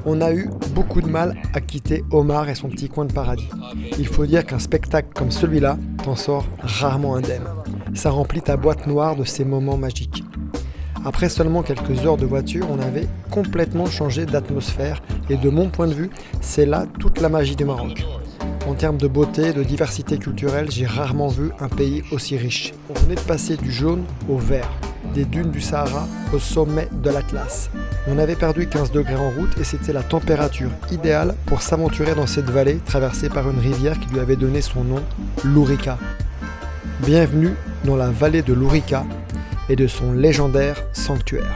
On a eu beaucoup de mal à quitter Omar et son petit coin de paradis. Il faut dire qu'un spectacle comme celui-là t'en sort rarement indemne. Ça remplit ta boîte noire de ces moments magiques. Après seulement quelques heures de voiture, on avait complètement changé d'atmosphère et de mon point de vue, c'est là toute la magie du Maroc. En termes de beauté, de diversité culturelle, j'ai rarement vu un pays aussi riche. On venait de passer du jaune au vert, des dunes du Sahara au sommet de l'Atlas. On avait perdu 15 degrés en route et c'était la température idéale pour s'aventurer dans cette vallée traversée par une rivière qui lui avait donné son nom, l'Ourika. Bienvenue dans la vallée de l'Ourika et de son légendaire sanctuaire.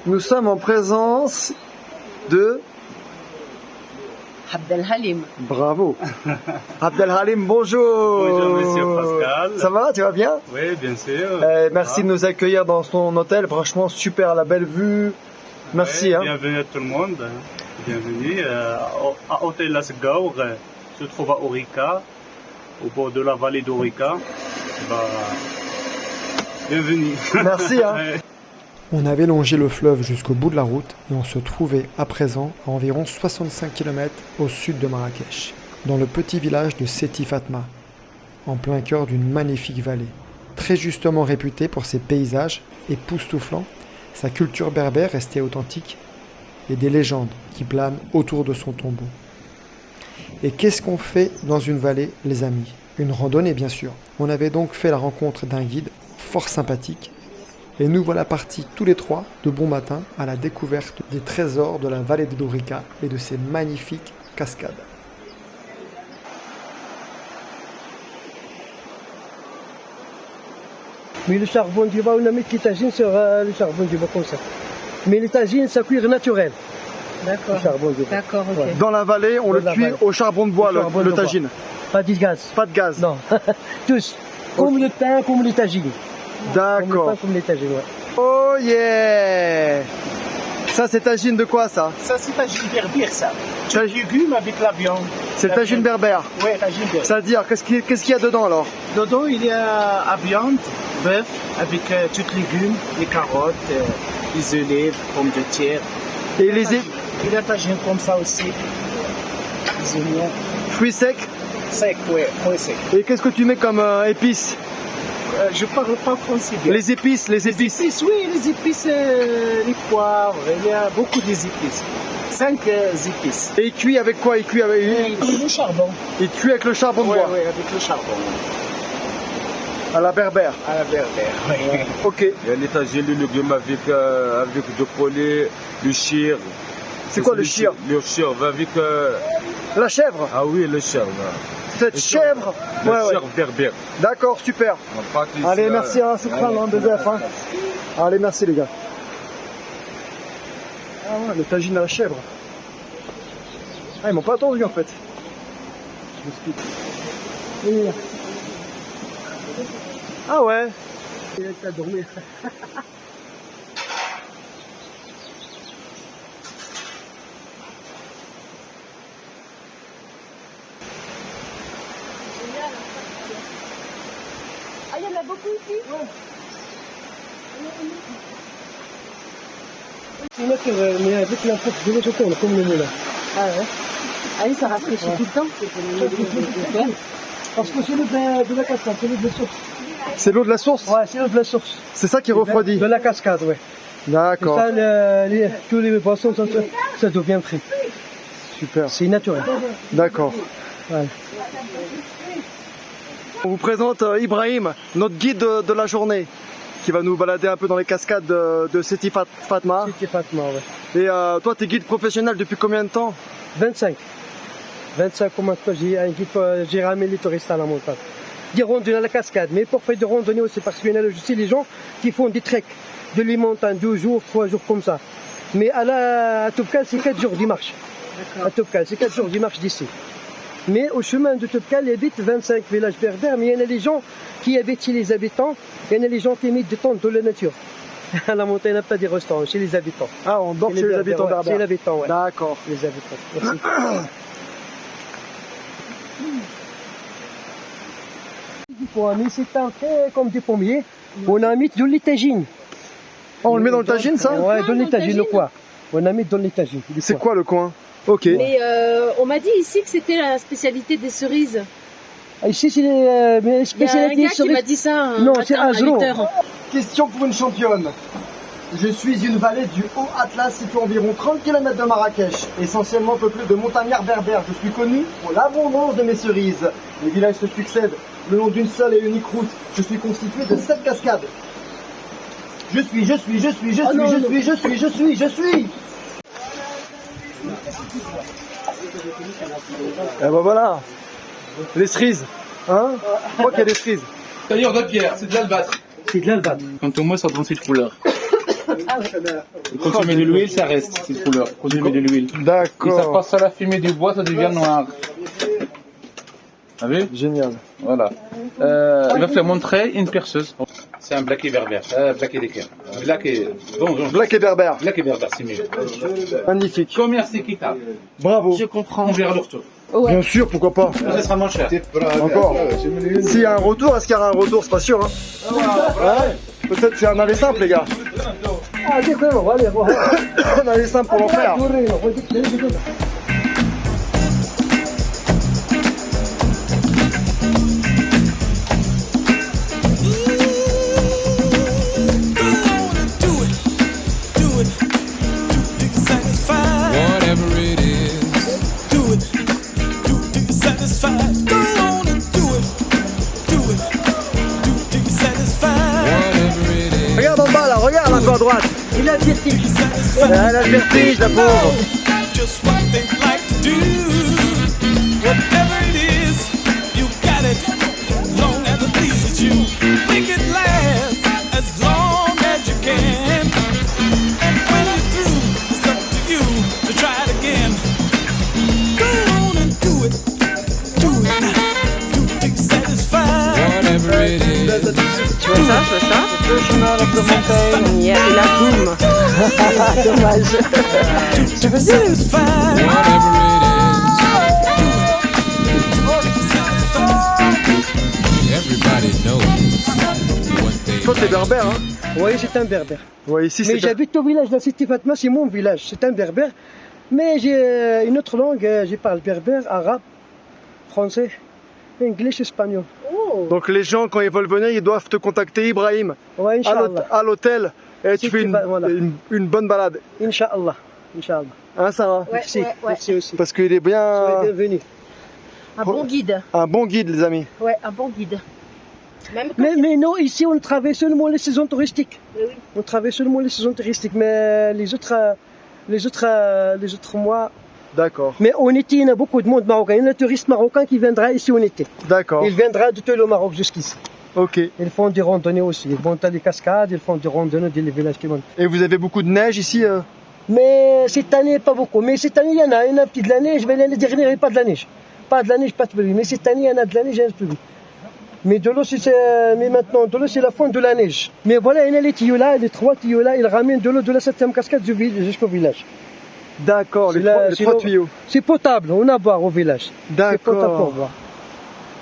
Nous sommes en présence de... Abdelhalim. Bravo. Abdelhalim, bonjour. Bonjour Monsieur Pascal. Ça va, tu vas bien? Oui, bien sûr. Merci de nous accueillir dans ton hôtel. Franchement, super, la belle vue. Merci. Oui, bienvenue à tout le monde. Bienvenue à Hôtel Las Gaur. Se trouve à Ourika, au bord de la vallée d'Ourika. Bienvenue. Merci. On avait longé le fleuve jusqu'au bout de la route et on se trouvait à présent à environ 65 km au sud de Marrakech, dans le petit village de Seti Fatma, en plein cœur d'une magnifique vallée, très justement réputée pour ses paysages époustouflants, sa culture berbère restée authentique et des légendes qui planent autour de son tombeau. Et qu'est-ce qu'on fait dans une vallée, les amis? Une randonnée, bien sûr. On avait donc fait la rencontre d'un guide fort sympathique. Et nous voilà partis tous les trois de bon matin à la découverte des trésors de la vallée de l'Ourika et de ses magnifiques cascades. Mais le charbon du bois, on a mis les tagines sur le charbon du bois comme ça. Mais les tagines, c'est cuir naturel. D'accord. Le charbon du bois. D'accord, ok. Ouais. Dans la vallée, on le cuit au charbon de bois, le tagine. Pas de gaz. Pas de gaz. Non. Tous. Comme le pain, comme les tagines. D'accord. Comme les tagines, ouais. Oh yeah! Ça, c'est tagine de quoi, ça? Ça, c'est tagine berbère, ça. Du légumes avec la viande. C'est le tagine berbère. Oui, tagine berbère. C'est-à-dire, qu'est-ce qu'il y a dedans, alors? Dedans, il y a la viande, bœuf, avec tous les légumes, les carottes, les olives, pommes de terre. Et Il y a la tagine comme ça aussi. Les oignons. fruits secs? Sec, oui, sec. Et qu'est-ce que tu mets comme épices? Je parle pas français bien. Les épices, Les épices, oui, les épices, les poivres, il y a beaucoup d'épices. 5 épices. Et il cuit avec quoi? Il cuit avec Le charbon. il cuit avec le charbon de Oui, bois. oui, avec le charbon. À la berbère. À la berbère, oui. Ok. Il y a l'étagine de légumes avec du poulet, le chir. C'est quoi le chir? Le chir va avec... La chèvre. Ah oui, le chir. Cette chèvre. Le Ouais, chir berbère. D'accord, super. On part ici, Allez, merci, shukran, Bezef. Allez, merci les gars. Ah ouais, le tagine à la chèvre. Ah, ils m'ont pas attendu en fait. Je m'explique. Ah ouais. Il est à dormir. Ah, il y en a beaucoup ici? Ouais. Mais avec la force de l'autre côté, comme le moulin. Ah ouais. Ah oui, ça rafraîchit tout le temps. Parce que c'est l'eau de la cascade, c'est l'eau de la source. C'est l'eau de la source? Ouais, c'est l'eau de la source. C'est ça qui refroidit? De la cascade, ouais. D'accord. Ça, tous les boissons, ça devient frais. Super. C'est naturel. D'accord. Ouais. On vous présente Ibrahim, notre guide de la journée, qui va nous balader un peu dans les cascades de Seti Fatma. Seti Fatma, ouais. Et toi, tu es guide professionnel depuis combien de temps? 25. 25 comment j'ai un guide, j'ai ramené les touristes à la montagne. Des randonnées à la cascade, mais pour faire des randonnées aussi, parce qu'il y en a aussi les gens qui font des treks de les montagnes, 2 jours, 3 jours comme ça. Mais à Toubkal, c'est 4 jours de marche. À Toubkal, c'est 4 jours de marche d'ici. Mais au chemin de Toubkal, il y habite 25 villages berbères, mais il y en a des gens qui habitent chez les habitants, il y en a des gens qui mettent des tentes dans la nature. À la montagne, il n'y a pas des restaurants, chez les habitants. Ah, on dort chez les habitants berbères. Chez les habitants, ouais. D'accord. Les habitants. Merci. Mais c'est un fait comme des pommiers. On a mis de l'étagine. Oh, on le met dans le tagine, ça? Ouais, dans l'étagine, le coin. On a mis dans l'étagine. C'est quoi le coin? Ok. Mais on m'a dit ici que c'était la spécialité des cerises. Ici, c'est les Il y a un spécialités gars qui m'a dit ça un Non, matin c'est à Azro. 8 heures. Question pour une championne. Je suis une vallée du Haut Atlas située à environ 30 km de Marrakech, essentiellement peuplée de montagnards berbères. Je suis connu pour l'abondance de mes cerises. Les villages se succèdent le long d'une seule et unique route. Je suis constitué de 7 cascades. Je suis. Et ben voilà, les cerises. Hein? Je crois qu'il y a des cerises. Tailleur de pierre, c'est de l'albâtre. C'est de l'albâtre. Quand on moi, ça prend cette couleur. Quand tu mets de l'huile, ça reste cette couleur. Quand tu mets de l'huile. Et ça D'accord. passe à la fumée du bois, ça devient noir. T'as vu? Génial. Voilà. Il va faire montrer une perceuse. C'est un blaquet berbère. Blaquet d'équerre. Blaquet. Bon, Black et berbère. blaquet berbère, c'est mieux. Magnifique. Combien c'est qui tape? Bravo. Je comprends. On verra le retour. Bien sûr, pourquoi pas. Ça sera moins cher. Encore. S'il y a un retour, est-ce qu'il y aura un retour? C'est pas sûr, hein. Ouais. Peut-être c'est un aller simple, les gars. Ah, d'accord, allez, voilà. Un aller simple pour l'enfer. Whatever it is, do it. Do it till you're satisfied. Go on and do it. Do it. Do it till you're satisfied. Whatever it is. Regarde en bas, là. Regarde un peu à droite. Il a le vertige. Elle a le vertige, la pauvre. Just what they like to do. Whatever it is, you got it. As long as it pleases you, make it last as long as you can. And when you're through, it's up to you to try it again. Go on and do it. Do it. Do it till you're satisfied. Whatever it is. Tu vois ça, tu vois ça? Le chemin avec le montagne, et la boum. Dommage. Je veux dire. Whatever it is. Everybody knows what they Toi, t'es berbère, hein? Oui, c'est un berbère. Ouais, ici, Mais c'est. j'habite au village de la Seti Fatma, c'est mon village, c'est un berbère. Mais j'ai une autre langue, je parle berbère, arabe, français, anglais, espagnol. Oh. Donc, les gens, quand ils veulent venir, ils doivent te contacter, Ibrahim, Ouais, Inch'Allah. à l'hôtel. Et tu Si fais tu vas, voilà. une bonne balade. Inch'Allah. Inch'Allah. Hein, Sarah? Ouais, Merci, ouais, ouais. merci aussi. Parce qu'il est bien. Soyez bienvenus. Un bon guide. Un bon guide, les amis. Ouais, un bon guide. Même quand Mais non, ici on travaille seulement les saisons touristiques. Oui, oui. On travaille seulement les saisons touristiques, mais les autres mois. D'accord. Mais en été, il y a beaucoup de monde marocain. Il y a un touriste marocain qui viendra ici en été. D'accord. Il viendra de tout le Maroc jusqu'ici. Ok. Ils font des randonnées aussi. Ils vont à des cascades, ils font des randonnées dans les villages qui vont. Et vous avez beaucoup de neige ici Mais cette année, pas beaucoup. Mais cette année, il y en a. Il y en a un petit de la neige, mais l'année dernière, il n'y avait pas de la neige. Pas de la neige, pas de pluie. Mais cette année, il y en a de la neige, il y en a de pluie. Mais de l'eau, mais maintenant, de l'eau, c'est la fonte de la neige. Mais voilà, il y en a les tuyaux là, les 3 tuyaux là, ils ramènent de l'eau de la 7e cascade jusqu'au village. D'accord, les C'est trois l'eau- tuyaux. C'est potable, on a à boire au village. C'est potable pour D'accord. boire.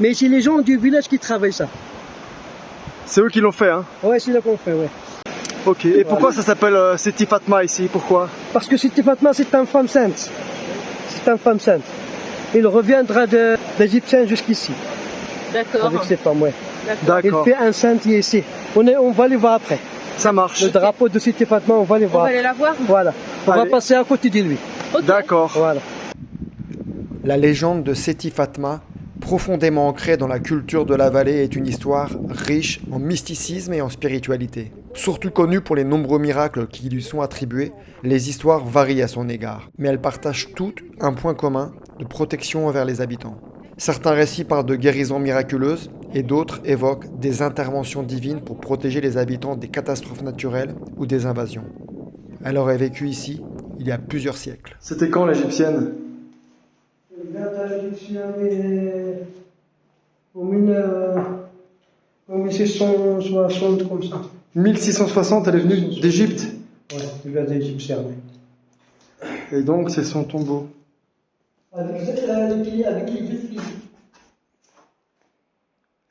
Mais c'est les gens du village qui travaillent ça. C'est eux qui l'ont fait, hein. Ouais, c'est là qu'on fait, ouais. Ok. Et pourquoi ça s'appelle Seti Fatma ici? Pourquoi? Parce que Seti Fatma, c'est une femme sainte. C'est une femme sainte. Il reviendra d'Égyptien jusqu'ici, D'accord. avec ses femmes, ouais. Il D'accord. fait un saint ici. On va les voir après. Ça marche. Le drapeau de Seti Fatma, on va les On voir. va aller la voir. Voilà. On va Allez. passer à côté de lui. Ok. D'accord. Voilà. La légende de Seti Fatma, profondément ancrée dans la culture de la vallée, est une histoire riche en mysticisme et en spiritualité. Surtout connue pour les nombreux miracles qui lui sont attribués, les histoires varient à son égard. Mais elles partagent toutes un point commun de protection envers les habitants. Certains récits parlent de guérisons miraculeuses et d'autres évoquent des interventions divines pour protéger les habitants des catastrophes naturelles ou des invasions. Elle aurait vécu ici il y a plusieurs siècles. C'était quand l'égyptienne ? Au 1660 comme ça. 1660, elle est venue d'Égypte. Ouais, du gars égyptien. Et donc c'est son tombeau. Avec les deux filles.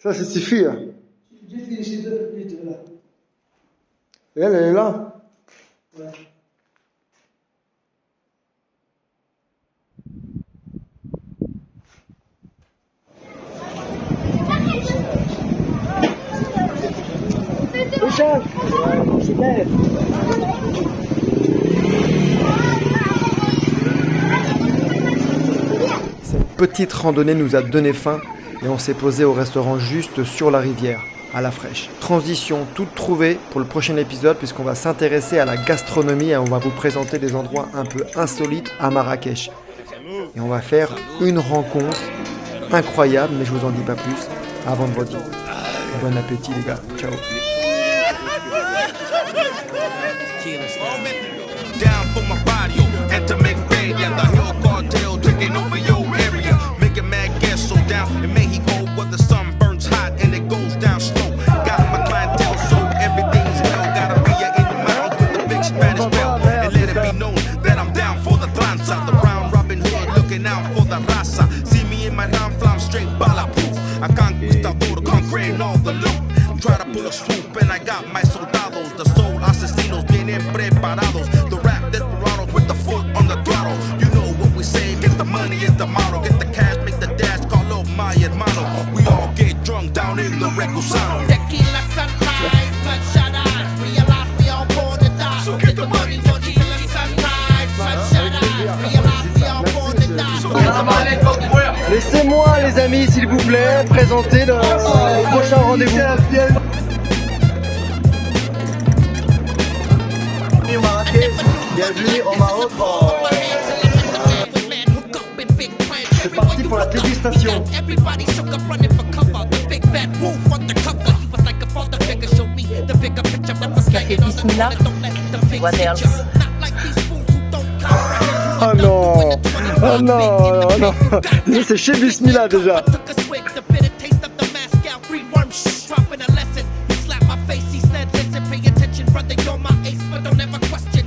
Ça c'est ses filles. Deux filles, c'est les deux là. Et elle est là. Ouais. Cette petite randonnée nous a donné faim et on s'est posé au restaurant juste sur la rivière, à la fraîche. Transition toute trouvée pour le prochain épisode puisqu'on va s'intéresser à la gastronomie et on va vous présenter des endroits un peu insolites à Marrakech. Et on va faire une rencontre incroyable, mais je vous en dis pas plus, à vendredi. Bon appétit les gars, ciao. Down for my barrio and to make pain. Yeah, the hill cartel taking over your area. Making mad gas so down in Mexico where the sun burns hot and it goes down slow. Got my clientele so everything's well. Got a Ria in the mountains with the big Spanish bell. And let it be known that I'm down for the tranza. The round Robin Hood looking out for the raza. See me in my round flam straight bulletproof. I conquistador, conquering all the loot. Try to pull a swoop and I got my soldados. The soul asesinos vienen preparados. The rap desperados with the foot on the throttle. You know what we say, get the money is the model. Get the cash, make the dash, call up my hermano. We all get drunk down in the Recusano. Tequila sunrise, bloodshot eyes. Realize we all born to die. So get the money for tequila sunrise, bloodshot eyes. Realize we all born to die. Laissez-moi les amis s'il vous plaît présenter le prochain rendez-vous. Bienvenue au Maroc. C'est parti pour la dégustation. Café Bismillah. What else? Oh non. Oh non, oh non. Déjà, c'est chez Bismillah déjà. Dropping a lesson, he slapped my face, he said, listen, pay attention, brother, you're my ace, but don't ever question